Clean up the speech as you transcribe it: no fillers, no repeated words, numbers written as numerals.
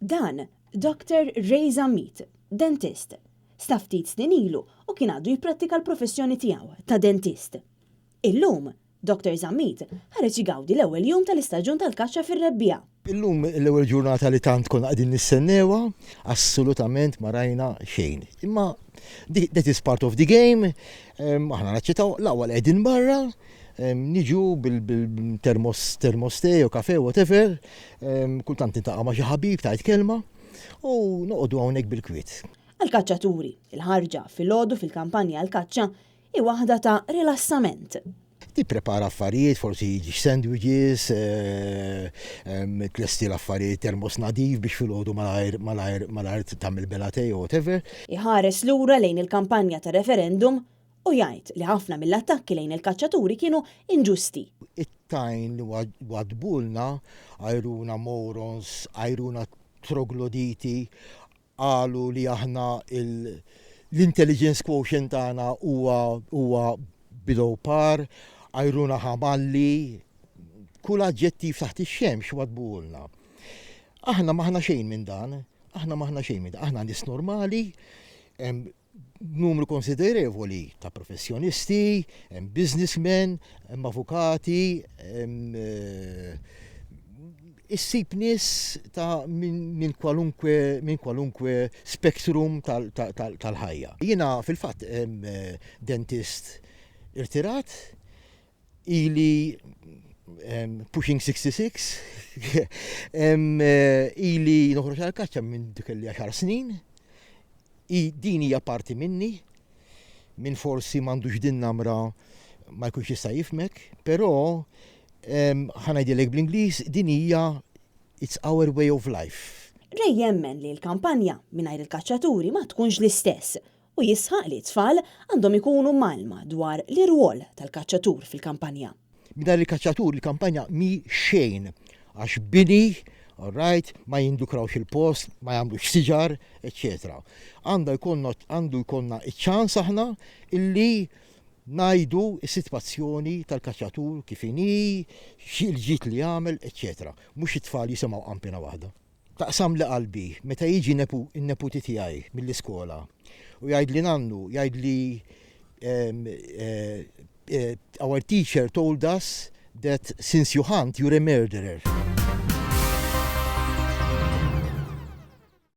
Dan, Dr. Ray Zammit, dentist. Sta ftit snin ilu u kien għadu jipprattika l-professjoni tiegħu ta' dentist. Illum, Dr. Zammit ħareġ jgawdi l-ewwel jum tal-istaġun tal-kaċċa fir-rebbija. Illum l-ewwel ġurnata li tant konna qegħdin nistennewa, assolutament ma rajna xejn. Imma that is part of the game, aħna naċċettaw l-ewwel qegħdin barra, niġu bil-termos tej u kafe whatever, kultant nintaqa' ma' xi ħabib tajt kelma u noqogħdu hawnhekk bil-kwiet. Għal-kaċċaturi, il-ħarġa fil-għodu fil-kampanja għal-kaċċa hi waħda ta' rilassament. Tipprepara affarijiet, forsi jiġi sandwiches, tlesti l-affarijiet termos nadif biex fil-għodu malajr tagħmel belatej u whatever. Iħares lura lejn il-kampanja ta' referendum u jgħid li ħafna mill-attakki lejn il-kaċċaturi kienu inġusti. It-tajn li wadbulna, għajruna morons, għajruna trogloditi, għalu li aħna l-intelligence quotient tagħna huwa below par, għajruna ħamalli, kull aġġettiv taħt ix-xemx wadbulna. Aħna maħna xejn minn dan, aħna nis normali, numru konsiderevoli ta' professjonisti, businessmen, avukati, issib nies ta' minn kwalunkwe spektrum tal-ħajja. Jiena fil-fatt dentist irtirat, ili pushing 66, ili noħroġ għal-kaċċa minn dikelli 10 snin, din hija parti minni, minn forsi m'għandux din namra ma jkunx jista' jifmek, però ħanajdilek bl-Ingliż din hija it's our way of life. Ray jemmen li l-kampanja mingħajr il-kaċċaturi ma tkunx l-istess u jisħaq li t-tfal għandhom ikunu malma dwar l-irwol tal-kaċċatur fil-kampanja. Mingħajr il-kaċċatur il-kampanja mi xejn għax bini, alright, ma jindukrawx il-post, ma jagħmlux siġar, etc. Għandu jkollna iċ-ċans aħna illi najdu is-sitwazzjoni tal-kaċċatur kif inhi, xi l-ġid li jagħmel, etc. Mhux it-tfal jisimgħu qampina waħda. Taqsam li qalbi meta jiġi in-neputi tiegħi mill-iskola u jgħidli nannu, jgħidli our teacher told us that since you hunt, you're a murderer.